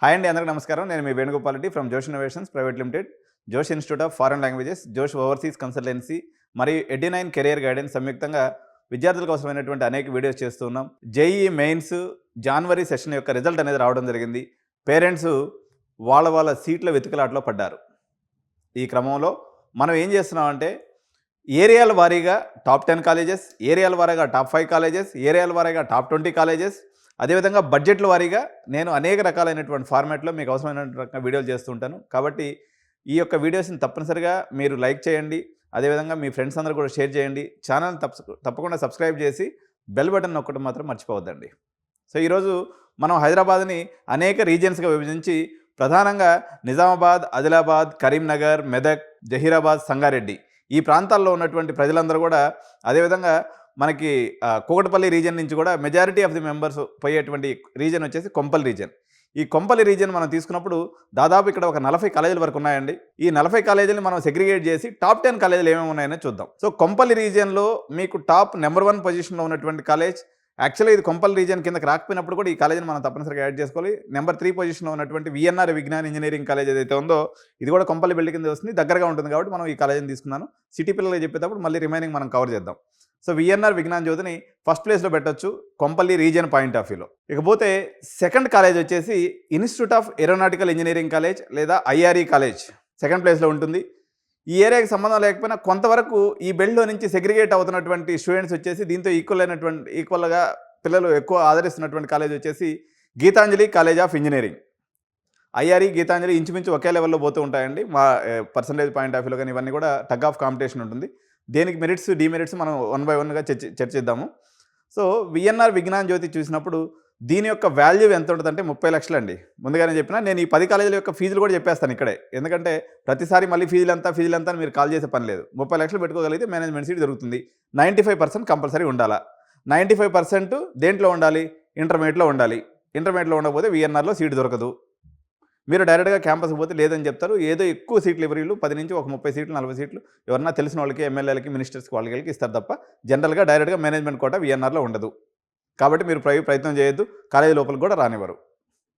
Hi అండి, అందరికీ నమస్కారం. నేను మీ వేణుగోపాల్ రెడ్డి ఫ్రమ్ జోష్ ఇన్నోవేషన్స్ ప్రైవేట్ లిమిటెడ్, జోష్ ఇన్స్టిట్యూట్ ఆఫ్ ఫారెన్ లాంగ్వేజెస్, జోష్ ఓవర్సీస్ కన్సల్టెన్సీ మరియు ఎడ్యునైన్ కెరియర్ గైడెన్స్ సంయుక్తంగా విద్యార్థులకు అవసరమైనటువంటి అనేక వీడియోస్ చేస్తూ ఉన్నాం. జేఈఈ మెయిన్స్ జనవరి సెషన్ యొక్క రిజల్ట్ అనేది రావడం జరిగింది. పేరెంట్స్ వాళ్ళ సీట్ల వెతుకులాటలో పడ్డారు. ఈ క్రమంలో మనం ఏం చేస్తున్నామంటే ఏరియాల వారీగా టాప్ 10 కాలేజెస్, ఏరియాల వారీగా టాప్ 5 కాలేజెస్, ఏరియాల వారీగా టాప్ 20 కాలేజెస్, అదేవిధంగా బడ్జెట్ల వారీగా నేను అనేక రకాలైనటువంటి ఫార్మాట్లో మీకు అవసరమైనటువంటి వీడియోలు చేస్తూ ఉంటాను. కాబట్టి ఈ యొక్క వీడియోస్ని తప్పనిసరిగా మీరు లైక్ చేయండి, అదేవిధంగా మీ ఫ్రెండ్స్ అందరూ కూడా షేర్ చేయండి. ఛానల్ తప్పకుండా సబ్స్క్రైబ్ చేసి బెల్ బటన్ నొక్కడం మాత్రం మర్చిపోవద్దండి. సో ఈరోజు మనం హైదరాబాద్ని అనేక రీజియన్స్గా విభజించి ప్రధానంగా నిజామాబాద్, ఆదిలాబాద్, కరీంనగర్, మెదక్, జహీరాబాద్, సంగారెడ్డి ఈ ప్రాంతాల్లో ఉన్నటువంటి ప్రజలందరూ కూడా, అదేవిధంగా మనకి కూకట్పల్లి రీజియన్ నుంచి కూడా మెజారిటీ ఆఫ్ ది మెంబర్స్ పోయేటువంటి రీజియన్ వచ్చేసి కొంపల్ రీజియన్. ఈ కొంపల్లి రీజియన్ మనం తీసుకున్నప్పుడు దాదాపు ఇక్కడ ఒక 40 కాలేజీల వరకు ఉన్నాయండి. ఈ 40 కాలేజీలు మనం సెగ్రిగేట్ చేసి టాప్ 10 కాలేజీలు ఏమేమి ఉన్నాయని చూద్దాం. సో కొంపల్లి రీజియన్లో మీకు టాప్ నెంబర్ 1 పొజిషన్లో ఉన్నటువంటి కాలేజ్, యాక్చువల్లీ ఇది కొంపల్లి రీజియన్ కిందకి రాకపోయినప్పుడు కూడా ఈ కాలేజీని మనం తప్పనిసరిగా యాడ్ చేసుకోవాలి. నెంబర్ 3 పొజిషన్లో ఉన్నటువంటి విఎన్ఆర్ విజ్ఞాన్ ఇంజనీరింగ్ కాలేజ్ ఏదైతే ఉందో ఇది కూడా కొంపల్లి బిల్డింగ్ కింద వస్తుంది, దగ్గరగా ఉంటుంది కాబట్టి మనం ఈ కాలేజీని తీసుకున్నాను. సిటీ పిల్లలు చెప్పేటప్పుడు మళ్ళీ రిమైనింగ్ మనం కవర్ చేద్దాం. సో విఎన్ఆర్ విజ్ఞాన్ జ్యోతిని ఫస్ట్ ప్లేస్లో పెట్టొచ్చు కొంపల్లి రీజియన్ పాయింట్ ఆఫ్ వ్యూలో. ఇకపోతే సెకండ్ కాలేజ్ వచ్చేసి institute of aeronautical engineering college లేదా ఐఆర్ఈ కాలేజ్ సెకండ్ ప్లేస్లో ఉంటుంది. ఈ ఏరియాకి సంబంధం లేకపోయినా కొంతవరకు ఈ బెల్ట్లో నుంచి సెగ్రిగేట్ అవుతున్నటువంటి స్టూడెంట్స్ వచ్చేసి దీంతో ఈక్వల్గా పిల్లలు ఎక్కువ ఆదరిస్తున్నటువంటి కాలేజ్ వచ్చేసి Geethanjali college of engineering. IRE, Geethanjali ఇంచుమించు ఒకే లెవెల్లో పోతూ ఉంటాయండి. మా పర్సంటేజ్ పాయింట్ ఆఫ్ వ్యూలో కానీ ఇవన్నీ కూడా టగ్ ఆఫ్ కాంపిటీషన్ ఉంటుంది. దేనికి మెరిట్స్, డిమెరిట్స్ మనం 1 by 1గా చర్చిద్దాము. సో విఎన్ఆర్ విజ్ఞాన్ జ్యోతి చూసినప్పుడు దీని యొక్క వాల్యూ ఎంత ఉంటుందంటే 30 లక్షలు అండి. ముందుగానే చెప్పినా నేను ఈ 10 కాలేజీల యొక్క ఫీజులు కూడా చెప్పేస్తాను ఇక్కడే, ఎందుకంటే ప్రతిసారి మళ్ళీ ఫీజులు ఎంత అని మీరు కాల్ చేసే పని లేదు. 30 లక్షలు పెట్టుకోగలిగితే మేనేజ్మెంట్ సీట్ దొరుకుతుంది. 95% కంపల్సరీ ఉండాలా. 95% దేంట్లో ఉండాలి? ఇంటర్మీడియట్లో ఉండాలి. ఇంటర్మీడియట్లో ఉండకపోతే విఎన్ఆర్లో సీట్ దొరకదు. మీరు డైరెక్ట్గా క్యాంపస్కి పోతే లేదని చెప్తారు. ఏదో ఎక్కువ సీట్లు ఇవ్వరు, 10 నుంచి ఒక 30 సీట్లు 40 సీట్లు ఎవరన్నా తెలిసిన వాళ్ళకి, ఎమ్మెల్యేలకి, మినిస్టర్స్కి, వాళ్ళకి ఇస్తారు తప్ప జనరల్గా డైరెక్ట్గా మేనేజ్మెంట్ కోట విఎన్ఆర్లో ఉండదు. కాబట్టి మీరు ప్రయత్నం చేయొద్దు, కాలేజీ లోపలికి కూడా రానివ్వరు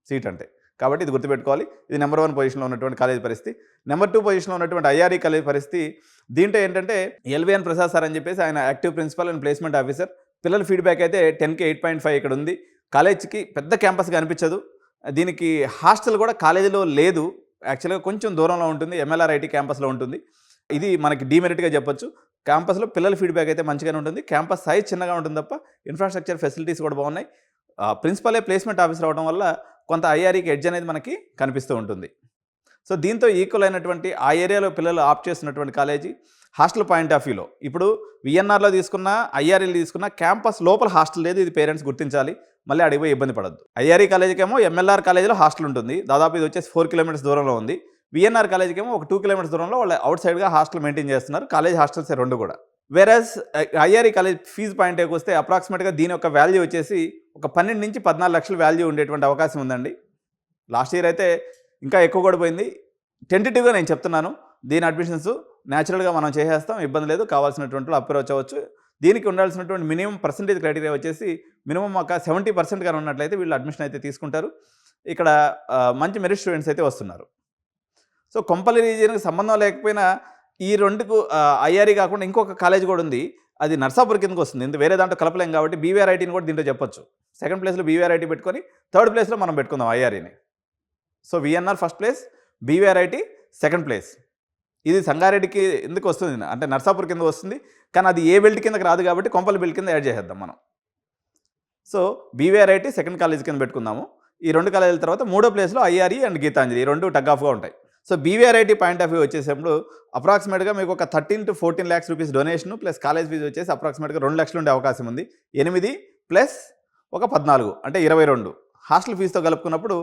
సీట్ అంటే. కాబట్టి ఇది గుర్తుపెట్టుకోవాలి. ఇది నెంబర్ 1 పొజిషన్లో ఉన్నటువంటి కాలేజ్ పరిస్థితి. నెంబర్ 2 పొజిషన్లో ఉన్నటువంటి ఐఆర్ఈ కాలేజ్ పరిస్థితి. దీంట్లో ఏంటంటే ఎల్విఎన్ ప్రసాద్ సార్ అని చెప్పేసి ఆయన active principal and placement officer. పిల్లల ఫీడ్బ్యాక్ అయితే 10కి 8.5 ఇక్కడ ఉంది. కాలేజ్కి పెద్ద క్యాంపస్గా అనిపించదు. దీనికి హాస్టల్ కూడా కాలేజీలో లేదు, యాక్చువల్గా కొంచెం దూరంలో ఉంటుంది, ఎంఎల్ఆర్ఐటి క్యాంపస్లో ఉంటుంది. ఇది మనకి డీమెరిట్గా చెప్పొచ్చు. క్యాంపస్లో పిల్లల ఫీడ్బ్యాక్ అయితే మంచిగానే ఉంటుంది. క్యాంపస్ సైజ్ చిన్నగా ఉంటుంది తప్ప ఇన్ఫ్రాస్ట్రక్చర్ ఫెసిలిటీస్ కూడా బాగున్నాయి. ప్రిన్సిపలే ప్లేస్మెంట్ ఆఫీసర్ అవడం వల్ల కొంత ఐఆర్ఈకి ఎడ్జ్ అనేది మనకి కనిపిస్తూ ఉంటుంది. సో దీంతో ఈక్వల్ అయినటువంటి ఆ ఏరియాలో పిల్లలు ఆప్ట్ చేస్తున్నటువంటి కాలేజీ హాస్టల్ పాయింట్ ఆఫ్ వ్యూలో ఇప్పుడు విఎన్ఆర్లో తీసుకున్న, ఐఆర్ఈలో తీసుకున్న క్యాంపస్ లోపల హాస్టల్ లేదు. ఇది పేరెంట్స్ గుర్తించాలి, మళ్ళీ అడిగిపోయి ఇబ్బంది పడద్దు. ఐఆర్ఈ కాలేజీకి ఏమో ఎంఎల్ఆర్ కాలేజీలో హాస్టల్ ఉంటుంది, దాదాపు ఇది వచ్చేసి 4 కిలోమీటర్స్ దూరంలో ఉంది. విఎన్ఆర్ కాలేజీకి ఏమో ఒక 2 కిలోమీటర్స్ దూరంలో వాళ్ళు అవుట్ సైడ్గా హాస్టల్ మెయింటైన్ చేస్తున్నారు. కాలేజ్ హాస్టల్స్ 2 కూడా. వేరస్ ఐఆర్ఈ కాలేజ్ ఫీజు పాయింట్కి వస్తే అప్రాక్సిమేట్గా దీని యొక్క వాల్యూ వచ్చేసి ఒక 12 నుంచి 14 లక్షల వాల్యూ ఉండేటువంటి అవకాశం ఉందండి. లాస్ట్ ఇయర్ అయితే ఇంకా ఎక్కువ కూడా పోయింది. టెంటేటివ్గా నేను చెప్తున్నాను. దీని అడ్మిషన్స్ న్యాచురల్గా మనం చేసేస్తాం, ఇబ్బంది లేదు. కావాల్సినటువంటి అప్రోచ్ అవ్వచ్చు. దీనికి ఉండాల్సినటువంటి మినిమం పర్సంటేజ్ క్రైటీరియా వచ్చేసి మినిమం ఒక 70% కానీ ఉన్నట్లయితే వీళ్ళు అడ్మిషన్ అయితే తీసుకుంటారు. ఇక్కడ మంచి మెరిట్ స్టూడెంట్స్ అయితే వస్తున్నారు. సో కొంపల్లి రీజియన్కి సంబంధం లేకపోయినా ఈ 2కు ఐఆర్ఈ కాకుండా ఇంకొక కాలేజ్ కూడా ఉంది, అది నర్సాపూర్ కిందకు వస్తుంది. ఇంత వేరే దాంట్లో కలపలేం కాబట్టి బీవీఆర్ఐటీని కూడా దీంట్లో చెప్పొచ్చు. సెకండ్ ప్లేస్లో బీవీఆర్ఐటీ పెట్టుకొని థర్డ్ ప్లేస్లో మనం పెట్టుకుందాం ఐఆర్ఈని. So VNR first place, BVRIT second place. ఇది సంగారెడ్డికి ఎందుకు వస్తుంది అంటే నర్సాపూర్ కింద వస్తుంది, కానీ అది ఏ బెల్ట్ కిందకి రాదు కాబట్టి కొంపల్లి బెల్ట్ కింద యాడ్ చేసేద్దాం మనం. సో బీవీఆర్ఐటీ సెకండ్ కాలేజ్ కింద పెట్టుకుందాము. ఈ 2 కాలేజీల తర్వాత 3వ ప్లేస్లో ఐఆర్ఈ అండ్ గీతాంజలి, ఈ 2 టగ్ ఆఫ్గా ఉంటాయి. So BVRIT point of view వచ్చేసేప్పుడు అప్రాక్సిమేట్గా మీకు ఒక 13 to 14 lakhs rupees donation plus college fee వచ్చేసి అప్రాక్సిమేట్గా 2 లక్షలు ఉండే అవకాశం ఉంది. 8 ప్లస్ ఒక 14 అంటే 22. హాస్టల్ ఫీజుతో కలుపుకున్నప్పుడు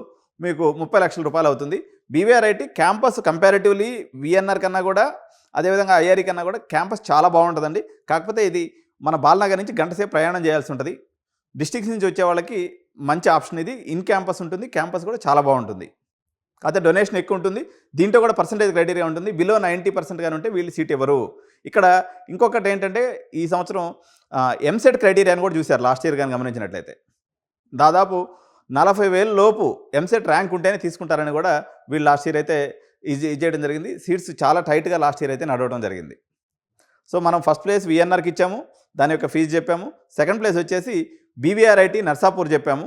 మీకు 30 లక్షల రూపాయలు అవుతుంది. బీవీఆర్ఐటీ క్యాంపస్ కంపారిటివ్లీ విఎన్ఆర్ కన్నా కూడా, అదేవిధంగా ఐఆర్ఈ కన్నా కూడా క్యాంపస్ చాలా బాగుంటుందండి. కాకపోతే ఇది మన బాలనగర్ నుంచి గంట సేపు ప్రయాణం చేయాల్సి ఉంటుంది. డిస్ట్రిక్ట్స్ నుంచి వచ్చే వాళ్ళకి మంచి ఆప్షన్ ఇది. ఇన్ క్యాంపస్ ఉంటుంది, క్యాంపస్ కూడా చాలా బాగుంటుంది. అయితే డొనేషన్ ఎక్కువ ఉంటుంది. దీంట్లో కూడా పర్సంటేజ్ క్రైటీరియా ఉంటుంది. బిలో 90% కానీ ఉంటే వీళ్ళు సీట్ ఇవ్వరు. ఇక్కడ ఇంకొకటి ఏంటంటే ఈ సంవత్సరం ఎంసెట్ క్రైటీరియాని కూడా చూశారు లాస్ట్ ఇయర్ కానీ గమనించినట్లయితే. దాదాపు 40,000 లోపు ఎంసెట్ ర్యాంక్ ఉంటేనే తీసుకుంటారని కూడా వీళ్ళు లాస్ట్ ఇయర్ అయితే ఇది చేయడం జరిగింది. సీట్స్ చాలా టైట్గా లాస్ట్ ఇయర్ అయితే నడవడం జరిగింది. సో మనం ఫస్ట్ ప్లేస్ విఎన్ఆర్కి ఇచ్చాము, దాని యొక్క ఫీజు చెప్పాము. సెకండ్ ప్లేస్ వచ్చేసి బీవీఆర్ఐటి నర్సాపూర్ చెప్పాము.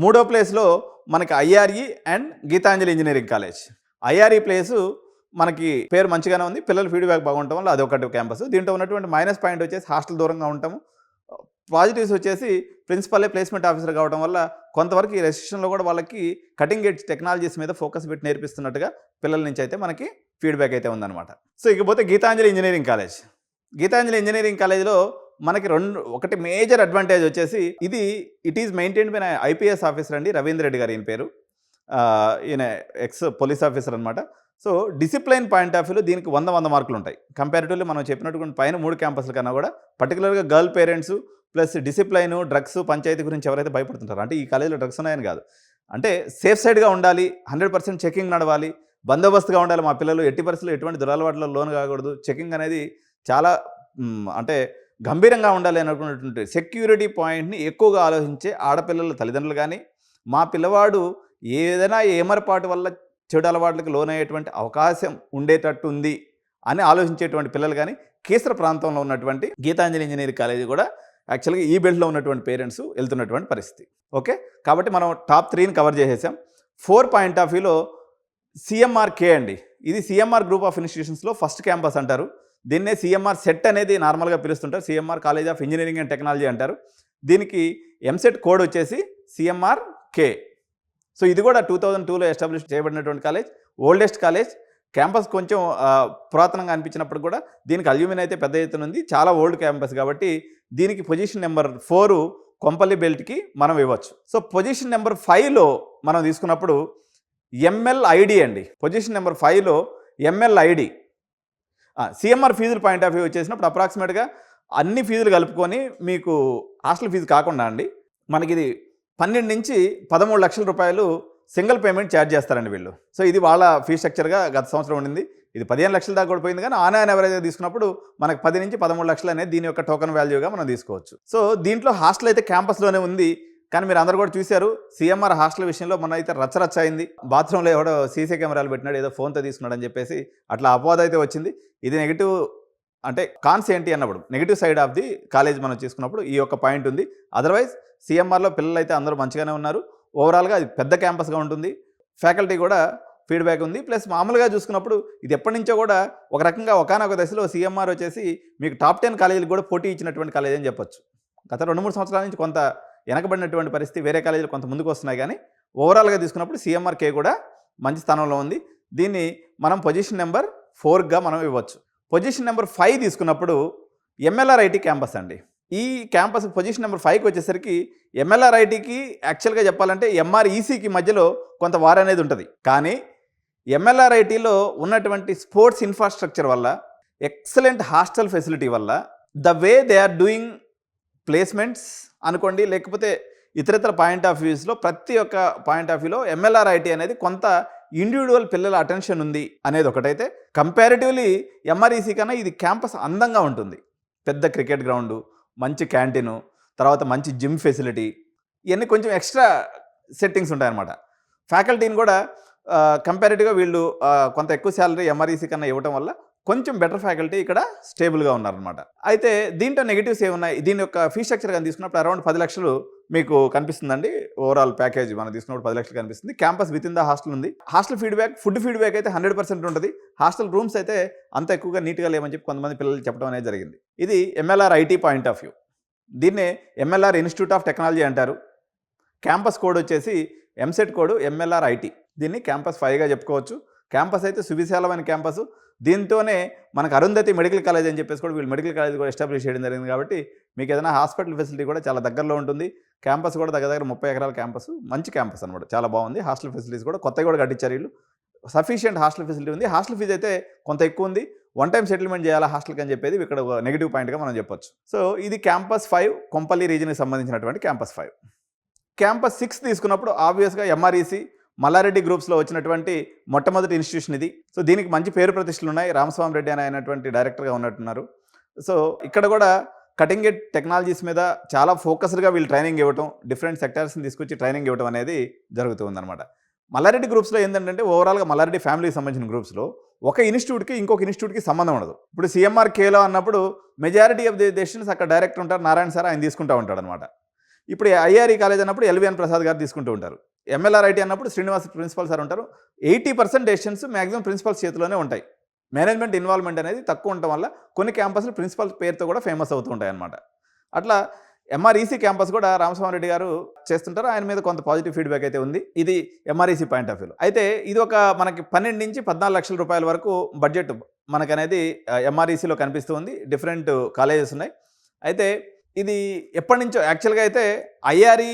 మూడో ప్లేస్లో మనకి IRE and Geethanjali engineering college. IRE place మనకి పేరు మంచిగానే ఉంది, పిల్లల ఫీడ్బ్యాక్ బాగుండటం వల్ల అదొకటి క్యాంపస్. దీంట్లో ఉన్నటువంటి మైనస్ పాయింట్ వచ్చేసి హాస్టల్ దూరంగా ఉంటాము. పాజిటివ్స్ వచ్చేసి ప్రిన్సిపలే ప్లేస్మెంట్ ఆఫీసర్ కావడం వల్ల కొంతవరకు ఈ రెసిషన్లో కూడా వాళ్ళకి కటింగ్ ఎడ్జ్ టెక్నాలజీస్ మీద ఫోకస్ పెట్టి నేర్పిస్తున్నట్టుగా పిల్లల నుంచి అయితే మనకి ఫీడ్బ్యాక్ అయితే ఉందన్నమాట. సో ఇకపోతే Geethanjali engineering college. Geethanjali engineering కాలేజ్లో మనకి ఒకటి మేజర్ అడ్వాంటేజ్ వచ్చేసి it is maintained by IPS officer అండి, రవీంద్ర రెడ్డి గారు ఈయన పేరు. ఈయన ఎక్స్ పోలీస్ ఆఫీసర్ అనమాట. సో డిసిప్లైన్ పాయింట్ ఆఫ్ వ్యూలో దీనికి 100 మార్కులు ఉంటాయి. కంపారిటివ్లీ మనం చెప్పినట్టు పైన 3 క్యాంపస్ల కన్నా కూడా పర్టికులర్గా girl parents plus discipline, drugs, పంచాయతీ గురించి ఎవరైతే భయపడుతుంటారో, అంటే ఈ కాలేజీలో డ్రగ్స్ ఉన్నాయని కాదు, అంటే సేఫ్ సైడ్గా ఉండాలి, 100% చెకింగ్ నడవాలి, బందోబస్తుగా ఉండాలి, మా పిల్లలు ఎట్టి పరిస్థితుల్లో ఎటువంటి దురలవాట్లలో లోను కాకూడదు, చెకింగ్ అనేది చాలా అంటే గంభీరంగా ఉండాలి అనుకున్నటువంటి సెక్యూరిటీ పాయింట్ని ఎక్కువగా ఆలోచించే ఆడపిల్లల తల్లిదండ్రులు కానీ, మా పిల్లవాడు ఏదైనా ఏమరపాటు వల్ల చెడు అలవాట్లకు లోనయ్యేటువంటి అవకాశం ఉండేటట్టు ఉంది అని ఆలోచించేటువంటి పిల్లలు కానీ కీసర ప్రాంతంలో ఉన్నటువంటి గీతాంజలి ఇంజనీరింగ్ కాలేజీ కూడా యాక్చువల్గా ఈ బెల్ట్లో ఉన్నటువంటి పేరెంట్స్ వెళ్తున్నటువంటి పరిస్థితి. ఓకే, కాబట్టి మనం టాప్ 3ని కవర్ చేసేసాం. 4 పాయింట్ ఆఫ్ వ్యూలో సిఎంఆర్కే అండి. ఇది సిఎంఆర్ గ్రూప్ ఆఫ్ ఇన్స్టిట్యూషన్స్లో ఫస్ట్ క్యాంపస్ అంటారు. దీన్నే సిఎంఆర్ సెట్ అనేది నార్మల్గా పిలుస్తుంటారు, CMR college of engineering and technology అంటారు. దీనికి ఎంసెట్ కోడ్ వచ్చేసి సిఎంఆర్కే. సో ఇది కూడా 2002లో ఎస్టాబ్లిష్ చేయబడినటువంటి కాలేజ్, ఓల్డెస్ట్ కాలేజ్. క్యాంపస్ కొంచెం పురాతనంగా అనిపించినప్పుడు కూడా దీనికి అల్యూమిన్ అయితే పెద్ద ఎత్తున ఉంది, చాలా ఓల్డ్ క్యాంపస్ కాబట్టి దీనికి పొజిషన్ నెంబర్ 4 కొంపల్లి బెల్ట్కి మనం ఇవ్వచ్చు. సో పొజిషన్ నెంబర్ 5లో మనం తీసుకున్నప్పుడు ఎంఎల్ఐడి అండి. పొజిషన్ నెంబర్ 5లో ఎంఎల్ఐడి. సిఎంఆర్ ఫీజుల పాయింట్ ఆఫ్ వ్యూ వచ్చేసినప్పుడు అప్రాక్సిమేట్గా అన్ని ఫీజులు కలుపుకొని మీకు హాస్టల్ ఫీజు కాకుండా అండి మనకి ఇది 12 నుంచి 13 లక్షల రూపాయలు సింగిల్ పేమెంట్ ఛార్జ్ చేస్తారండి వీళ్ళు. సో ఇది వాళ్ళ ఫీ స్ట్రక్చర్గా గత సంవత్సరం ఉండింది. ఇది 15 లక్షల దాకా కూడా పోయింది, కానీ ఆన్ యావరేజ్గా తీసుకున్నప్పుడు మనకు 10 నుంచి 13 లక్షలు అనేది దీని యొక్క టోకన్ వాల్యూగా మనం తీసుకోవచ్చు. సో దీంట్లో హాస్టల్ అయితే క్యాంపస్లోనే ఉంది, కానీ మీరు అందరూ కూడా చూశారు సిఎంఆర్ హాస్టల్ విషయంలో మన అయితే రచ్చరచ్చ అయింది. బాత్రూంలో ఎవడో సీసీ కెమెరాలు పెట్టినాడు, ఏదో ఫోన్తో తీసుకున్నాడు అని చెప్పేసి అట్లా అపోహ అయితే వచ్చింది. ఇది నెగిటివ్, అంటే కాన్స్ ఏంటి అన్నప్పుడు negative side of the college మనం తీసుకున్నప్పుడు ఈ యొక్క పాయింట్ ఉంది. అదర్వైజ్ సిఎంఆర్లో పిల్లలు అయితే అందరూ మంచిగానే ఉన్నారు. ఓవరాల్గా అది పెద్ద క్యాంపస్గా ఉంటుంది, ఫ్యాకల్టీ కూడా ఫీడ్బ్యాక్ ఉంది. ప్లస్ మామూలుగా చూసుకున్నప్పుడు ఇది ఎప్పటి నుంచో కూడా ఒక రకంగా ఒకానొక దశలో సిఎంఆర్ వచ్చేసి మీకు టాప్ 10 కాలేజీలు కూడా పోటీ ఇచ్చినటువంటి కాలేజ్ అని చెప్పొచ్చు. గత 2-3 సంవత్సరాల నుంచి కొంత వెనకబడినటువంటి పరిస్థితి, వేరే కాలేజీలు కొంత ముందుకు వస్తున్నాయి, కానీ ఓవరాల్గా తీసుకున్నప్పుడు సిఎంఆర్కే కూడా మంచి స్థానంలో ఉంది. దీన్ని మనం పొజిషన్ నెంబర్ 4గా మనం ఇవ్వచ్చు. పొజిషన్ నెంబర్ 5 తీసుకున్నప్పుడు ఎంఎల్ఆర్ఐటి క్యాంపస్ అండి. ఈ క్యాంపస్ పొజిషన్ నెంబర్ 5కి వచ్చేసరికి ఎంఎల్ఆర్ఐటికి యాక్చువల్గా చెప్పాలంటే ఎంఆర్ఈసీకి మధ్యలో కొంత వార్ అనేది ఉంటుంది. కానీ ఎంఎల్ఆర్ఐటిలో ఉన్నటువంటి స్పోర్ట్స్ ఇన్ఫ్రాస్ట్రక్చర్ వల్ల, ఎక్సలెంట్ హాస్టల్ ఫెసిలిటీ వల్ల, the way they are doing placements అనుకోండి, లేకపోతే ఇతరితర పాయింట్ ఆఫ్ వ్యూస్లో ప్రతి ఒక్క పాయింట్ ఆఫ్ వ్యూలో ఎంఎల్ఆర్ఐటి అనేది కొంత ఇండివిజువల్ పిల్లల అటెన్షన్ ఉంది అనేది ఒకటైతే, కంపారిటివ్లీ ఎంఆర్ఈసీ కన్నా ఇది క్యాంపస్ అందంగా ఉంటుంది. పెద్ద క్రికెట్ గ్రౌండు, మంచి క్యాంటీను, తర్వాత మంచి జిమ్ ఫెసిలిటీ, ఇవన్నీ కొంచెం ఎక్స్ట్రా సెట్టింగ్స్ ఉంటాయన్నమాట. ఫ్యాకల్టీని కూడా కంపారిటివ్గా వీళ్ళు కొంత ఎక్కువ శాలరీ ఎంఆర్ఈసీ కన్నా ఇవ్వడం వల్ల కొంచెం బెటర్ ఫ్యాకల్టీ ఇక్కడ స్టేబుల్గా ఉన్నారనమాట. అయితే దీంట్లో నెగిటివ్స్ ఏమున్నాయి, దీని యొక్క ఫీ స్ట్రక్చర్ కానీ తీసుకున్నప్పుడు అరౌండ్ 10 లక్షలు మీకు కనిపిస్తుందండి. ఓవరాల్ ప్యాకేజ్ మనం తీసుకున్నప్పుడు 10 లక్షలు కనిపిస్తుంది. Campus with in the hostel ఉంది. హాస్టల్ ఫీడ్బ్యాక్, ఫుడ్ ఫీడ్బ్యాక్ అయితే 100% ఉంటుంది. హాస్టల్ రూమ్స్ అయితే అంత ఎక్కువగా నీట్గా లేవని చెప్పి కొంతమంది పిల్లలు చెప్పడం అనేది జరిగింది. ఇది MLR IT point of view. దీన్నే ఎంఎల్ఆర్ ఇన్స్టిట్యూట్ ఆఫ్ టెక్నాలజీ అంటారు. క్యాంపస్ కోడ్ వచ్చేసి ఎంసెట్ కోడ్ ఎంఎల్ఆర్ ఐటీ. దీన్ని క్యాంపస్ 5గా చెప్పుకోవచ్చు. క్యాంపస్ అయితే సువిశాలమైన క్యాంపస్. దీంతోనే మనకు అరుంధతి మెడికల్ కాలేజ్ అని చెప్పేసి కూడా వీళ్ళు మెడికల్ కాలేజ్ కూడా ఎస్టాబ్లిష్ చేయడం జరిగింది. కాబట్టి మీకు ఏదైనా హాస్పిటల్ ఫెసిలిటీ కూడా చాలా దగ్గరలో ఉంటుంది. క్యాంపస్ కూడా దగ్గర 30 ఎకరాల క్యాంపస్, మంచి క్యాంపస్ అనమాట, చాలా బాగుంది. హాస్టల్ ఫెసిలిటీస్ కూడా కొత్తగా కూడా కట్టించారు వీళ్ళు. సఫిషియంట్ హాస్టల్ ఫెసిలిటీ ఉంది. హాస్టల్ ఫీజు అయితే కొంత ఎక్కువ ఉంది. 1 టైం సెటిల్మెంట్ చేయాలా హాస్టల్కి అని చెప్పేది ఇక్కడ నెగిటివ్ పాయింట్గా మనం చెప్పొచ్చు. సో ఇది క్యాంపస్ 5, కొంపల్లి రీజన్కి సంబంధించినటువంటి క్యాంపస్ 5. క్యాంపస్ 6 తీసుకున్నప్పుడు ఆబ్వియస్గా ఎంఆర్ఈసీ, మల్లారెడ్డి గ్రూప్స్లో వచ్చినటువంటి మొట్టమొదటి ఇన్స్టిట్యూషన్ ఇది. సో దీనికి మంచి పేరు ప్రతిష్టలు ఉన్నాయి. రామస్వామి రెడ్డి అని అయినటువంటి డైరెక్టర్గా ఉన్నట్టున్నారు. సో ఇక్కడ కూడా కటింగ్ ఎడ్జ్ టెక్నాలజీస్ మీద చాలా ఫోకస్డ్గా వీళ్ళు ట్రైనింగ్ ఇవ్వటం, డిఫరెంట్ సెక్టార్స్ని తీసుకొచ్చి ట్రైనింగ్ ఇవ్వడం అనేది జరుగుతుందన్నమాట. మల్లారెడ్డి గ్రూప్స్లో ఏంటంటే ఓవరాల్గా మల్లారెడ్డి ఫ్యామిలీకి సంబంధించిన గ్రూప్స్లో ఒక ఇన్స్టిట్యూట్కి ఇంకొక ఇన్స్టిట్యూట్కి సంబంధం ఉండదు. ఇప్పుడు CMR కేలో అన్నప్పుడు మెజారిటీ ఆఫ్ ది డెసిషన్స్ అక్కడ డైరెక్టర్ ఉంటారు, నారాయణ సార్ ఆయన తీసుకుంటూ ఉంటాడు అనమాట. ఇప్పుడు IRE కాలేజ్ అన్నప్పుడు LVN ప్రసాద్ గారు తీసుకుంటూ ఉంటారు. MLRIT అన్నప్పుడు శ్రీనివాస్ ప్రిన్సిపల్ సార్ ఉంటారు. 80% డెసిషన్స్ మ్యాక్సిమం ప్రిన్సిపల్స్ చేతిలోనే ఉంటాయి. మేనేజ్మెంట్ ఇన్వాల్వ్మెంట్ అనేది తక్కువ ఉండటం వల్ల కొన్ని క్యాంపస్లు ప్రిన్సిపల్ పేరుతో కూడా ఫేమస్ అవుతూ ఉంటాయి అన్నమాట. అట్లా MREC క్యాంపస్ కూడా రామస్వామిరెడ్డి గారు చేస్తుంటారు. ఆయన మీద కొంత పాజిటివ్ ఫీడ్బ్యాక్ అయితే ఉంది. ఇది MREC పాయింట్ ఆఫ్ వ్యూలో. అయితే ఇది ఒక మనకి 12 నుంచి 14 లక్షల రూపాయల వరకు బడ్జెట్ మనకనేది MRECలో కనిపిస్తూ ఉంది. డిఫరెంట్ కాలేజెస్ ఉన్నాయి. అయితే ఇది ఎప్పటి నుంచో యాక్చువల్గా అయితే IRE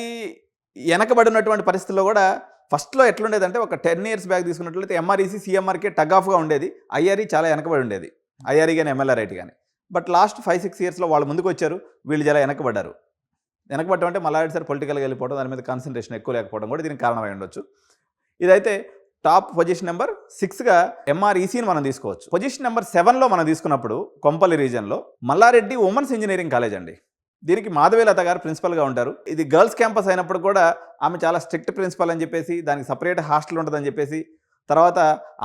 వెనకబడినటువంటి పరిస్థితుల్లో కూడా ఫస్ట్లో ఎట్లుండేదంటే ఒక 10 years బ్యాక్ తీసుకున్నట్లయితే MREC CMRకే టగ్ ఆఫ్గా ఉండేది. IRE చాలా వెనకబడి ఉండేది. IRE కానీ MLRIT కానీ. బట్ లాస్ట్ 5-6 yearsలో వాళ్ళు ముందుకు వచ్చారు, వీళ్ళు చాలా వెనకబడ్డారు. వెనకబడటం అంటే మల్లారెడ్డి సార్ పొలిటికల్గా వెళ్ళిపోవడం, దాని మీద కాన్సన్ట్రేషన్ ఎక్కువ లేకపోవడం కూడా దీనికి కారణమై ఉండొచ్చు. ఇదైతే టాప్ పొజిషన్ నెంబర్ 6గా MRECని మనం తీసుకోవచ్చు. పొజిషన్ నెంబర్ 7లో మనం తీసుకున్నప్పుడు కొంపల్లి రీజియన్లో మల్లారెడ్డి ఉమెన్స్ ఇంజనీరింగ్ కాలేజ్ అండి. దీనికి మాధవీలత గారు ప్రిన్సిపల్గా ఉంటారు. ఇది గర్ల్స్ క్యాంపస్ అయినప్పుడు కూడా ఆమె చాలా స్ట్రిక్ట్ ప్రిన్సిపల్ అని చెప్పేసి, దానికి సపరేట్ హాస్టల్ ఉంటుందని చెప్పేసి, తర్వాత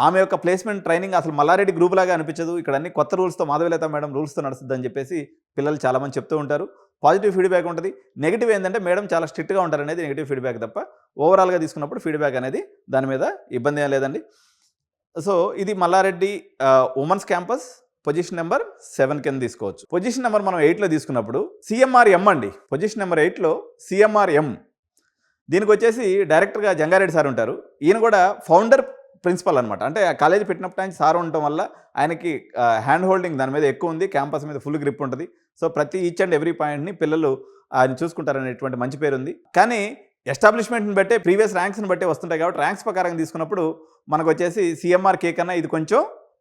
ఆమె యొక్క ప్లేస్మెంట్ ట్రైనింగ్ అసలు మల్లారెడ్డి గ్రూప్ లాగా అనిపించదు, ఇక్కడ అన్ని కొత్త రూల్స్తో మాధవీలత మేడం రూల్స్తో నడుస్తుందని చెప్పేసి పిల్లలు చాలామంది చెప్తూ ఉంటారు. పాజిటివ్ ఫీడ్బ్యాక్ ఉంటుంది. నెగిటివ్ ఏంటంటే మేడం చాలా స్ట్రిక్ట్గా ఉంటారు అనేది నెగిటివ్ ఫీడ్బ్యాక్ తప్ప, ఓవరాల్గా తీసుకున్నప్పుడు ఫీడ్బ్యాక్ అనేది దాని మీద ఇబ్బంది ఏం లేదండి. సో ఇది Malla Reddy women's campus position number 7 కింద తీసుకోవచ్చు. పొజిషన్ నెంబర్ మనం 8లో తీసుకున్నప్పుడు CMRM అండి. పొజిషన్ నెంబర్ 8లో CMRM. దీనికి వచ్చేసి డైరెక్టర్గా జంగారెడ్డి సార్ ఉంటారు. ఈయన కూడా ఫౌండర్ ప్రిన్సిపల్ అనమాట. అంటే ఆ కాలేజీ పెట్టినప్పుడు ఆయన సార్ ఉండటం వల్ల ఆయనకి హ్యాండ్ హోల్డింగ్ దాని మీద ఎక్కువ ఉంది, క్యాంపస్ మీద ఫుల్ గ్రిప్ ఉంటుంది. సో ప్రతి ఈచ్ అండ్ ఎవ్రీ పాయింట్ని పిల్లలు ఆయన చూసుకుంటారనేటువంటి మంచి పేరు ఉంది. కానీ ఎస్టాబ్లిష్మెంట్ని బట్టే ప్రీవియస్ ర్యాంక్స్ని బట్టే వస్తుంటాయి కాబట్టి ర్యాంక్స్ ప్రకారం తీసుకున్నప్పుడు మనకు వచ్చేసి CMRK కన్నా ఇది కొంచెం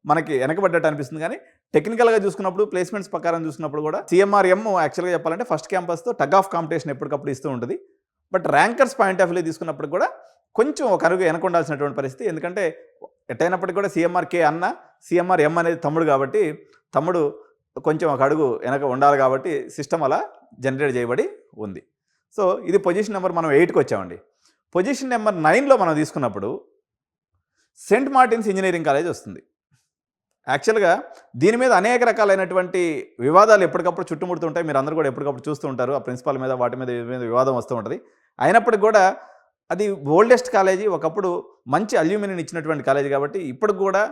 మనకి వెనకబడ్డట్టు అనిపిస్తుంది. కానీ టెక్నికల్గా చూసుకున్నప్పుడు ప్లేస్మెంట్స్ ప్రకారం చూసుకున్నప్పుడు కూడా CMRM యాక్చువల్గా చెప్పాలంటే ఫస్ట్ క్యాంపస్తో టగ్ ఆఫ్ కాంపిటీషన్ ఎప్పటికప్పుడు ఇస్తూ ఉంటుంది. But rankers point of view తీసుకున్నప్పుడు కూడా కొంచెం ఒక అరుగు వెనక ఉండాల్సినటువంటి పరిస్థితి. ఎందుకంటే ఎట్టయినప్పటికీ కూడా CMRK అన్న CMRM అనేది తమ్ముడు కాబట్టి తమ్ముడు కొంచెం ఒక అడుగు వెనక ఉండాలి కాబట్టి సిస్టమ్ అలా జనరేట్ చేయబడి ఉంది. సో ఇది పొజిషన్ నెంబర్ మనం 8కి వచ్చామండి. పొజిషన్ నెంబర్ 9లో మనం తీసుకున్నప్పుడు సెయింట్ మార్టిన్స్ ఇంజనీరింగ్ కాలేజ్ వస్తుంది. యాక్చువల్గా దీని మీద అనేక రకాలైనటువంటి వివాదాలు ఎప్పటికప్పుడు చుట్టుముడుతుంటాయి. మీరు అందరూ కూడా ఎప్పటికప్పుడు చూస్తూ ఉంటారు. ఆ ప్రిన్సిపాల్ మీద వాటి మీద వివాదం వస్తూ ఉంటుంది. అయినప్పటికీ కూడా అది ఓల్డెస్ట్ కాలేజీ, ఒకప్పుడు మంచి అల్యూమినియం ఇచ్చినటువంటి కాలేజీ కాబట్టి ఇప్పటికి కూడా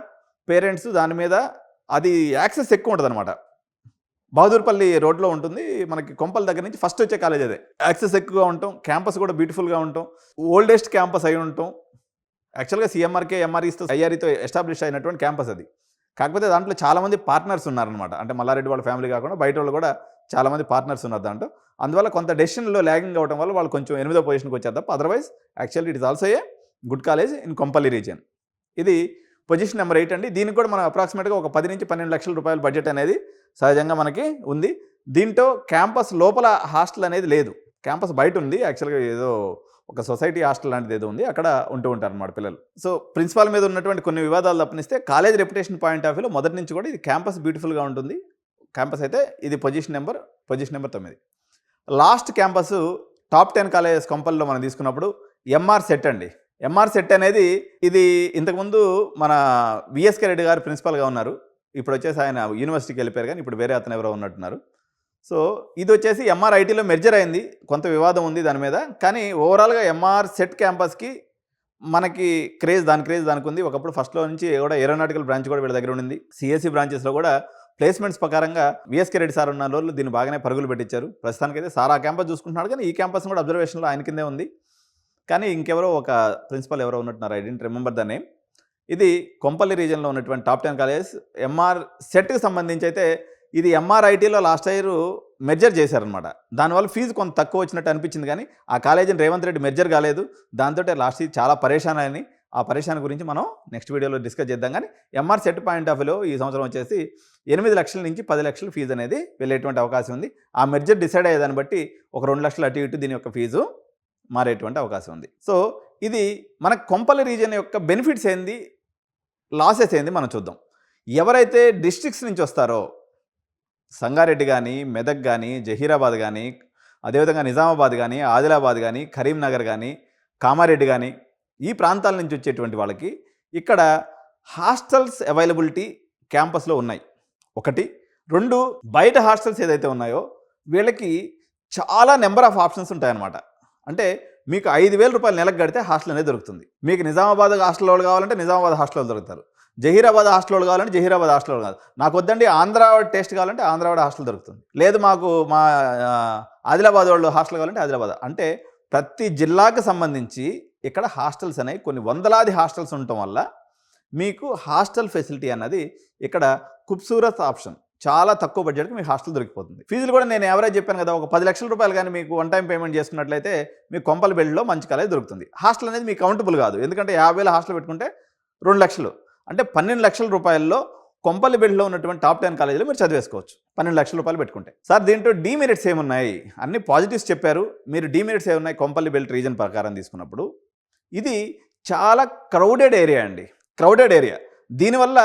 పేరెంట్స్ దాని మీద అది యాక్సెస్ ఎక్కువ ఉంటుంది అనమాట. బహదూర్పల్లి రోడ్లో ఉంటుంది. మనకి కొంపల దగ్గర నుంచి ఫస్ట్ వచ్చే కాలేజ్ అదే. యాక్సెస్ ఎక్కువగా ఉంటాం, క్యాంపస్ కూడా బ్యూటిఫుల్గా ఉంటాం, ఓల్డెస్ట్ క్యాంపస్ అయి ఉంటాం. యాక్చువల్గా CMRK MREతో IREతో ఎస్టాబ్లిష్ అయినటువంటి క్యాంపస్ అది. కాకపోతే దాంట్లో చాలామంది పార్ట్నర్స్ ఉన్నారనమాట. అంటే మల్లారెడ్డి వాళ్ళ ఫ్యామిలీ కాకుండా బయట వాళ్ళు కూడా చాలామంది పార్ట్నర్స్ ఉన్నారు దాంట్లో. అందువల్ల కొంత డెసిషన్లో ల్యాగింగ్ అవ్వడం వల్ల వాళ్ళు కొంచెం 8వ పొజిషన్కి వచ్చారు తప్ప otherwise actually it is also a good college in Kompally region. ఇది పొజిషన్ నెంబర్ 8 అండి. దీనికి కూడా మనం అప్రాక్సిమేట్గా ఒక 10 నుంచి 12 లక్షల రూపాయల బడ్జెట్ అనేది సహజంగా మనకి ఉంది. దీంట్లో క్యాంపస్ లోపల హాస్టల్ అనేది లేదు, క్యాంపస్ బయట ఉంది. యాక్చువల్గా ఏదో ఒక సొసైటీ హాస్టల్ లాంటిది ఏదో ఉంది, అక్కడ ఉంటూ ఉంటారు అన్నమాట పిల్లలు. సో ప్రిన్సిపాల్ మీద ఉన్నటువంటి కొన్ని వివాదాలు తప్పనిస్తే కాలేజ్ రెప్యుటేషన్ పాయింట్ ఆఫ్ వ్యూలో మొదటి నుంచి కూడా ఇది క్యాంపస్ బ్యూటిఫుల్గా ఉంటుంది. క్యాంపస్ అయితే ఇది position number 9. Last campus top 10 colleges కొంపల్లో మనం తీసుకున్నప్పుడు MR సెట్ అండి. MR సెట్ అనేది ఇది ఇంతకుముందు మన VSK రెడ్డి గారు ప్రిన్సిపల్గా ఉన్నారు. ఇప్పుడు వచ్చేసి ఆయన యూనివర్సిటీకి వెళ్ళిపోయారు, కానీ ఇప్పుడు వేరే అతను ఎవరో ఉన్నట్టున్నారు. సో ఇది వచ్చేసి MRITలో మెర్జర్ అయింది, కొంత వివాదం ఉంది దాని మీద. కానీ ఓవరాల్గా MR సెట్ క్యాంపస్కి మనకి దాని క్రేజ్ దానికి ఉంది. ఒకప్పుడు ఫస్ట్లో నుంచి కూడా ఏరోనాటికల్ బ్రాంచ్ కూడా వీళ్ళ దగ్గర ఉండింది. CSE బ్రాంచెస్లో కూడా ప్లేస్మెంట్స్ ప్రకారంగా VSK రెడ్డి సార్ ఉన్న రోజులు దీన్ని బాగానే పరుగులు పెట్టించారు. ప్రస్తుతానికైతే సార్ ఆ క్యాంపస్ చూసుకుంటున్నాడు, కానీ ఈ క్యాంపస్ కూడా అబ్జర్వేషన్లో ఆయన కిందే ఉంది. కానీ ఇంకెవరో ఒక ప్రిన్సిపల్ ఎవరో ఉన్నట్టున్నారు, I don't remember the name. ఇది కొంపల్లి రీజియన్లో ఉన్నటువంటి టాప్ 10 కాలేజెస్. MR సెట్కి సంబంధించి అయితే ఇది MRITలో లాస్ట్ ఇయర్ మెర్జర్ చేశారనమాట. దానివల్ల ఫీజు కొంత తక్కువ వచ్చినట్టు అనిపించింది, కానీ ఆ కాలేజీని రేవంత్ రెడ్డి మెర్జర్ కాలేదు. దాంతో లాస్ట్ ఇయర్ చాలా పరేషాన్ అని, ఆ పరేషాన్ గురించి మనం నెక్స్ట్ వీడియోలో డిస్కస్ చేద్దాం. కానీ MR సెట్ పాయింట్ ఆఫ్ వ్యూలో ఈ సంవత్సరం వచ్చేసి 8 లక్షల నుంచి 10 లక్షల ఫీజు అనేది వెళ్ళేటువంటి అవకాశం ఉంది. ఆ మెర్జర్ డిసైడ్ అయ్యేదాన్ని బట్టి ఒక 2 లక్షలు అటు ఇటు దీని యొక్క ఫీజు మారేటువంటి అవకాశం ఉంది. సో ఇది మన కొంపల్లి రీజియన్ యొక్క బెనిఫిట్స్ ఏంది, లాసెస్ ఏంది మనం చూద్దాం. ఎవరైతే డిస్ట్రిక్ట్స్ నుంచి వస్తారో సంగారెడ్డి కానీ, మెదక్ కానీ, జహీరాబాద్ కానీ, అదేవిధంగా నిజామాబాద్ కానీ, ఆదిలాబాద్ కానీ, కరీంనగర్ కానీ, కామారెడ్డి కానీ ఈ ప్రాంతాల నుంచి వచ్చేటువంటి వాళ్ళకి ఇక్కడ హాస్టల్స్ అవైలబిలిటీ క్యాంపస్లో ఉన్నాయి. 1, 2 బయట హాస్టల్స్ ఏదైతే ఉన్నాయో వీళ్ళకి చాలా నెంబర్ ఆఫ్ ఆప్షన్స్ ఉంటాయన్నమాట. అంటే మీకు 5,000 రూపాయలు నెలకు కడితే హాస్టల్ అనేది దొరుకుతుంది. మీకు నిజామాబాద్ హాస్టల్ వాళ్ళు కావాలంటే నిజామాబాద్ హాస్టల్ దొరుకుతారు. జహీరాబాద్ హాస్టల్ వాళ్ళు కావాలంటే జహీరాబాద్ హాస్టల్ వాళ్ళు కాదు. నాకు వద్దండి ఆంధ్రావాడ్ టేస్ట్ కావాలంటే ఆంధ్రావాడ్ హాస్టల్ దొరుకుతుంది. లేదు మాకు మా ఆదిలాబాద్ వాళ్ళు హాస్టల్ కావాలంటే ఆదిలాబాద్. అంటే ప్రతి జిల్లాకు సంబంధించి ఇక్కడ హాస్టల్స్ అనేవి కొన్ని వందలాది హాస్టల్స్ ఉండటం వల్ల మీకు హాస్టల్ ఫెసిలిటీ అన్నది ఇక్కడ ఖూబ్సూరత్ ఆప్షన్. చాలా తక్కువ బడ్జెట్కి మీకు హాస్టల్ దొరికిపోతుంది. ఫీజులు కూడా నేను యావరేజ్ చెప్పాను కదా, ఒక 10 లక్షల రూపాయలు కానీ మీకు వన్ టైం పేమెంట్ చేసుకున్నట్లయితే మీకు కొంపలబెల్లిలో మంచి కాలేజ్ దొరుకుతుంది. హాస్టల్ అనేది మీకు కౌంటబుల్ కాదు, ఎందుకంటే 50,000 హాస్టల్ పెట్టుకుంటే 2 లక్షలు అంటే 12 లక్షల రూపాయల్లో కొంపలబెల్లిలో ఉన్నటువంటి టాప్ 10 కాలేజీలో మీరు చదివేసుకోవచ్చు 12 లక్షల రూపాయలు పెట్టుకుంటే. సార్ దీంట్లో డీమెరిట్స్ ఏమున్నాయి? అన్ని పాజిటివ్స్ చెప్పారు, మీరు డీమెరిట్స్ ఏమున్నాయి? కొంపల్లిబెల్ట్ రీజన్ ప్రకారం తీసుకున్నప్పుడు ఇది చాలా క్రౌడెడ్ ఏరియా అండి, క్రౌడెడ్ ఏరియా. దీనివల్ల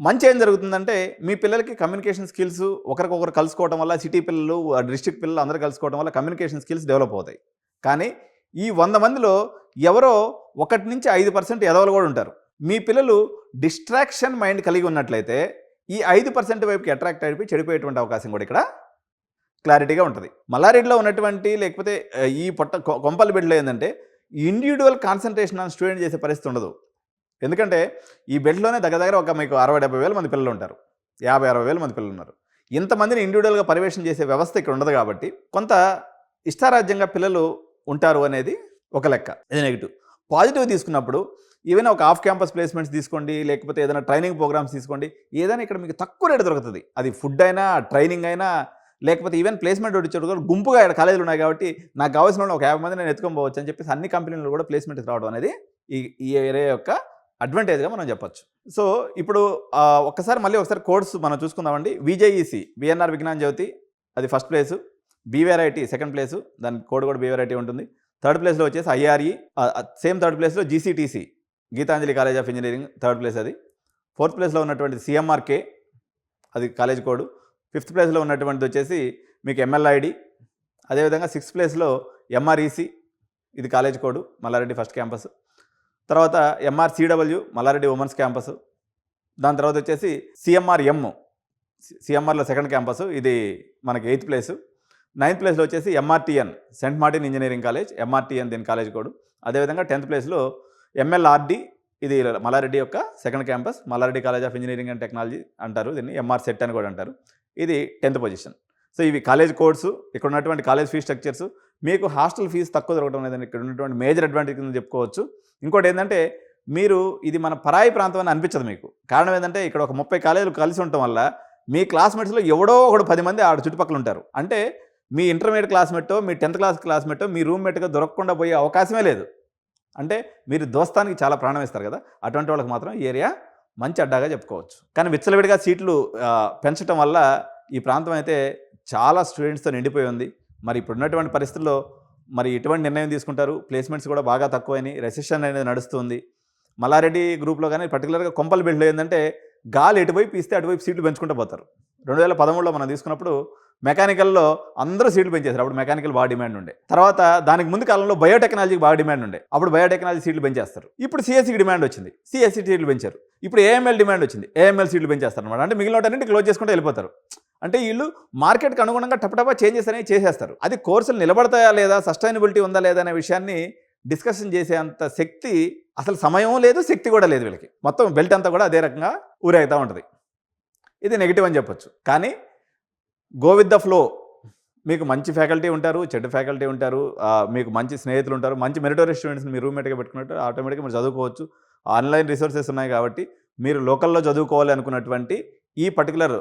మంచి ఏం జరుగుతుందంటే మీ పిల్లలకి కమ్యూనికేషన్ స్కిల్స్ ఒకరికొకరు కలుసుకోవడం వల్ల, సిటీ పిల్లలు డిస్ట్రిక్ట్ పిల్లలు అందరూ కలుసుకోవడం వల్ల కమ్యూనికేషన్ స్కిల్స్ డెవలప్ అవుతాయి. కానీ ఈ 100 మందిలో ఎవరో 1 నుంచి 5% ఎదవలు కూడా ఉంటారు. మీ పిల్లలు డిస్ట్రాక్షన్ మైండ్ కలిగి ఉన్నట్లయితే ఈ 5% వైపుకి అట్రాక్ట్ అయిపోయి చెడిపోయేటువంటి అవకాశం కూడా ఇక్కడ క్లారిటీగా ఉంటుంది. మల్లారెడ్డిలో ఉన్నటువంటి లేకపోతే ఈ కొంపల్లిబెల్లిలో ఏంటంటే ఇండివిజువల్ కాన్సన్ట్రేషన్ ఆన్ స్టూడెంట్ చేసే పరిస్థితి ఉండదు. ఎందుకంటే ఈ బెల్ట్లోనే దగ్గర ఒక మీకు 60-70 వేల మంది పిల్లలు ఉంటారు, 50-60 వేల మంది పిల్లలు ఉన్నారు. ఇంతమందిని ఇండివిజువల్గా పర్యవేక్షణ చేసే వ్యవస్థ ఇక్కడ ఉండదు కాబట్టి కొంత ఇష్టారాజ్యంగా పిల్లలు ఉంటారు అనేది ఒక లెక్క. ఇది నెగిటివ్. పాజిటివ్ తీసుకున్నప్పుడు ఏదైనా ఒక ఆఫ్ క్యాంపస్ ప్లేస్మెంట్స్ తీసుకోండి, లేకపోతే ఏదైనా ట్రైనింగ్ ప్రోగ్రామ్స్ తీసుకోండి, ఏదైనా ఇక్కడ మీకు తక్కువ రేటు దొరుకుతుంది. అది ఫుడ్ అయినా, ట్రైనింగ్ అయినా, లేకపోతే ఈవెన్ ప్లేస్మెంట్ వచ్చేటప్పుడు గుంపుగా ఇక్కడ కాలేజీలు ఉన్నాయి కాబట్టి నాకు కావాల్సిన వాళ్ళు ఒక 50 మంది నేను ఎత్తుకొని పోవచ్చు అని చెప్పేసి అన్ని కంపెనీలు కూడా ప్లేస్మెంట్కి రావడం అనేది ఈ ఏరియా యొక్క అడ్వాంటేజ్గా మనం చెప్పొచ్చు. సో ఇప్పుడు మళ్ళీ ఒకసారి కోడ్స్ మనం చూసుకుందామండి. విజేఈసి విఎన్ఆర్ విజ్ఞాన్ జ్యోతి అది first place, BVRIT second place, దాని కోడ్ కూడా బీవీఆర్ఐటీ ఉంటుంది. థర్డ్ ప్లేస్లో వచ్చేసి ఐఆర్ఈ, సేమ్ థర్డ్ ప్లేస్లో GCTC Geethanjali college of engineering third place అది. ఫోర్త్ ప్లేస్లో ఉన్నటువంటి సిఎంఆర్కే అది కాలేజ్ కోడ్. ఫిఫ్త్ ప్లేస్లో ఉన్నటువంటిది వచ్చేసి మీకు ఎంఎల్ఐడి. అదేవిధంగా సిక్స్త్ ప్లేస్లో ఎంఆర్ఈసి ఇది college code Malla Reddy first campus. తర్వాత ఎంఆర్సిడబ్ల్యూ మల్లారెడ్డి ఉమెన్స్ క్యాంపస్. దాని తర్వాత వచ్చేసి సిఎంఆర్ఎం సిఎంఆర్లో సెకండ్ క్యాంపస్ ఇది మనకి 8th ప్లేసు. 9th ప్లేస్లో వచ్చేసి ఎంఆర్టీఎన్ సెంట్ మార్టిన్ ఇంజనీరింగ్ కాలేజ్, ఎంఆర్టీఎన్ దీని కాలేజ్ కోడ్. అదేవిధంగా 10th ప్లేస్లో ఎంఎల్ఆర్డి ఇది మల్లారెడ్డి యొక్క second campus, Malla Reddy college of engineering and technology అంటారు, దీన్ని ఎంఆర్ సెట్ అని కూడా అంటారు. ఇది 10th పొజిషన్. సో ఇవి కాలేజ్ కోడ్స్, ఇక్కడ ఉన్నటువంటి కాలేజ్ ఫీ స్ట్రక్చర్స్. మీకు హాస్టల్ ఫీజు తక్కువ దొరకడం లేదని ఇక్కడ ఉన్నటువంటి మేజర్ అడ్వాంటేజ్ కింద చెప్పుకోవచ్చు. ఇంకోటి ఏంటంటే మీరు ఇది మన పరాయి ప్రాంతం అని అనిపించదు మీకు. కారణం ఏంటంటే ఇక్కడ ఒక 30 కాలేజీలు కలిసి ఉండటం వల్ల మీ క్లాస్మేట్స్లో ఎవడో ఒకడు 10 మంది ఆడ చుట్టుపక్కల ఉంటారు. అంటే మీ ఇంటర్మీడియట్ క్లాస్మేటో, మీ 10th క్లాస్ క్లాస్మేటో మీ రూమ్మేట్గా దొరకకుండా పోయే అవకాశమే లేదు. అంటే మీరు దోస్తానికి చాలా ప్రాణం ఇస్తారు కదా, అటువంటి వాళ్ళకి మాత్రం ఈ ఏరియా మంచి అడ్డాగా చెప్పుకోవచ్చు. కానీ విచ్చలవిడిగా సీట్లు పెంచడం వల్ల ఈ ప్రాంతం అయితే చాలా స్టూడెంట్స్తో నిండిపోయి ఉంది. మరి ఇప్పుడు ఉన్నటువంటి పరిస్థితుల్లో మరి ఎటువంటి నిర్ణయం తీసుకుంటారు? ప్లేస్మెంట్స్ కూడా బాగా తక్కువైనాయి, రెసెషన్ అనేది నడుస్తుంది. మల్లారెడ్డి గ్రూప్లో కానీ పర్టికులర్గా కొంపల్లిబెల్లిలో ఏంటంటే గాలి ఎటువైపు ఇస్తే అటువైపు సీట్లు పెంచుకుంటూ పోతారు. 2013లో మనం తీసుకున్నప్పుడు మెకానికల్లో అందరూ సీట్లు పెంచేశారు. అప్పుడు మెకానికల్ బాగా డిమాండ్ ఉండే. తర్వాత దానికి ముందు కాలంలో బయోటెక్నాలజీకి బాగా డిమాండ్ ఉండే. అప్పుడు బయోటెక్నాలజీ సీట్లు పెంచేస్తారు. ఇప్పుడు సిఎస్సికి డిమాండ్ వచ్చింది, సిఎస్సి సీట్లు పెంచారు. ఇప్పుడు ఏఎంఎల్ డిమాండ్ వచ్చింది, ఏఎంఎల్ సీట్లు పెంచేస్తారు అనమాట. అంటే మిగిలిన వాటన్నింటి క్లోజ్ చేసుకుంటూ వెళ్ళిపోతారు. అంటే వీళ్ళు మార్కెట్కి అనుగుణంగా టపటపా చేంజెస్ అనేవి చేసేస్తారు. అది కోర్సులు నిలబడతాయా లేదా, సస్టైనబిలిటీ ఉందా లేదా అనే విషయాన్ని డిస్కషన్ చేసే అంత శక్తి అసలు సమయం లేదు, శక్తి కూడా లేదు వీళ్ళకి. మొత్తం బెల్ట్ అంతా కూడా అదే రకంగా ఊరేగుతూ ఉంటుంది. ఇది నెగిటివ్ అని చెప్పొచ్చు. కానీ గో విత్ ద ఫ్లో. మీకు మంచి ఫ్యాకల్టీ ఉంటారు, చెడ్డ ఫ్యాకల్టీ ఉంటారు, మీకు మంచి స్నేహితులు ఉంటారు, మంచి మెరిటోరియస్ స్టూడెంట్స్ని మీరు రూమ్మేట్గా పెట్టుకున్నట్టు ఆటోమేటిక్గా మీరు చదువుకోవచ్చు. ఆన్లైన్ రిసోర్సెస్ ఉన్నాయి కాబట్టి మీరు లోకల్లో చదువుకోవాలి అనుకున్నటువంటి ఈ పర్టికులర్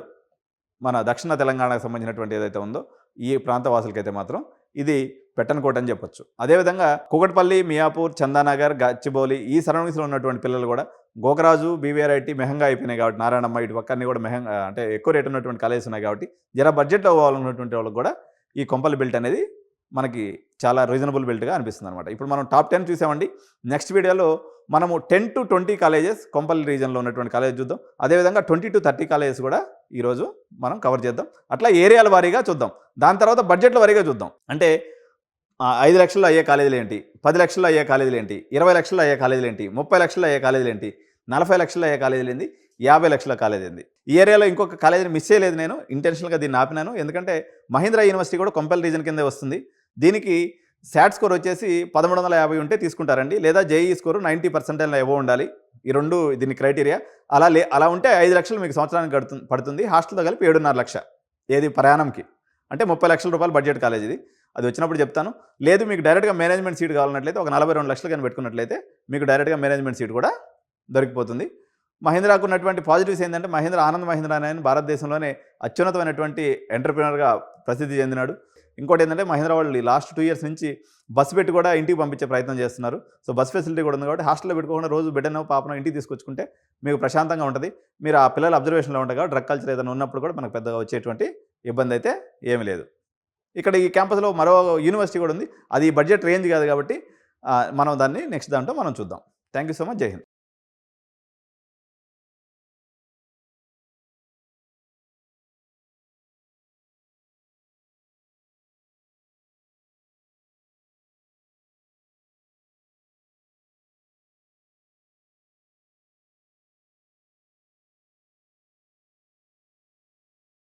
మన దక్షిణ తెలంగాణకు సంబంధించినటువంటి ఏదైతే ఉందో ఈ ప్రాంత వాసులకైతే మాత్రం ఇది పెట్టనుకోట అని చెప్పొచ్చు. అదేవిధంగా కూకట్పల్లి, మియాపూర్, చందానగర్, గచ్చిబౌలి ఈ సరౌండింగ్స్లో ఉన్నటువంటి పిల్లలు కూడా గోకరాజు, బీవీఆర్ఐటీ మెహంగా అయిపోయినాయి కాబట్టి, నారాయణమ్మ ఇటు పక్కన్ని కూడా మెహంగా అంటే ఎక్కువ రేటు ఉన్నటువంటి కాలేజెస్ ఉన్నాయి కాబట్టి జర బడ్జెట్లో పోవాలన్నటువంటి వాళ్ళకి కూడా ఈ కొంపల్లిబెల్ట్ అనేది మనకి చాలా రీజనబుల్ బెల్ట్గా అనిపిస్తుంది అనమాట. ఇప్పుడు మనం టాప్ 10 చూసామండి. నెక్స్ట్ వీడియోలో మనము 10 to 20 కాలేజెస్ కొంపల్లి రీజన్లో ఉన్నటువంటి కాలేజ్ చూద్దాం. అదేవిధంగా 20 to 30 కాలేజెస్ కూడా ఈరోజు మనం కవర్ చేద్దాం. అట్లా ఏరియాల వారీగా చూద్దాం. దాని తర్వాత బడ్జెట్ల వారీగా చూద్దాం. అంటే 5 లక్షల్లో అయ్యే కాలేజీలు ఏంటి, 10 లక్షల్లో అయ్యే కాలేజీలు ఏంటి, 20 లక్షల్లో అయ్యే కాలేజీలు ఏంటి, 30 లక్షల్లో అయ్యే కాలేజీలు ఏంటి, 40 లక్షల్లో అయ్యే కాలేజీలు ఏంటి, 50 లక్షల కాలేజీ ఏంది. ఈ ఏరియాలో ఇంకొక కాలేజీని మిస్ చేయలేదు, నేను ఇంటెన్షనల్గా దీన్ని ఆపినాను. ఎందుకంటే మహీంద్రా యూనివర్సిటీ కూడా కొంపల్ రీజన్ కిందే వస్తుంది. దీనికి శాట్ స్కోర్ వచ్చేసి 1350 ఉంటే తీసుకుంటారండి, లేదా జేఈ స్కోర్ 90% ఎబో ఉండాలి. ఈ రెండు దీని క్రైటీరియా. అలా ఉంటే 5 లక్షలు మీకు సంవత్సరానికి పడుతుంది. హాస్టల్తో కలిపి 7.5 లక్ష ఏది ప్రయాణంకి, అంటే 30 లక్షల రూపాయలు బడ్జెట్ కాలేజ్ ఇది. అది వచ్చినప్పుడు చెప్తాను. లేదు మీకు డైరెక్ట్గా మేనేజ్మెంట్ సీట్ కావాలన్నట్లయితే ఒక 42 లక్షలు కానీ పెట్టుకున్నట్లయితే మీకు డైరెక్ట్గా మేనేజ్మెంట్ సీట్ కూడా దొరికిపోతుంది. మహీంద్రాకు ఉన్నటువంటి పాజిటివ్స్ ఏంటంటే ఆనంద్ మహీంద్రా అనే భారతదేశంలోనే అత్యున్నతమైనటువంటి ఎంటర్ప్రినర్గా ప్రసిద్ధి చెందినాడు. ఇంకోటి ఏంటంటే మహీంద్రా వాళ్ళు లాస్ట్ 2 ఇయర్స్ నుంచి బస్సు పెట్టి కూడా ఇంటికి పంపించే ప్రయత్నం చేస్తున్నారు. సో బస్ ఫెసిలిటీ కూడా ఉంది కాబట్టి హాస్టల్లో పెట్టుకోకుండా రోజు బిడ్డనో పాపనో ఇంటికి తీసుకొచ్చుకుంటే మీకు ప్రశాంతంగా ఉంటుంది. మీరు ఆ పిల్లల అబ్జర్వేషన్లో ఉంటారు కాబట్టి డ్రగ్ కల్చర్ ఏదైనా ఉన్నప్పుడు కూడా మనకు పెద్దగా వచ్చేటువంటి ఇబ్బంది అయితే ఏమీ లేదు. ఇక్కడ ఈ క్యాంపస్లో మరో యూనివర్సిటీ కూడా ఉంది. అది బడ్జెట్ రేంజ్ కాదు కాబట్టి మనం దాన్ని నెక్స్ట్ దాంట్లో మనం చూద్దాం. Thank you so much. జై హింద్.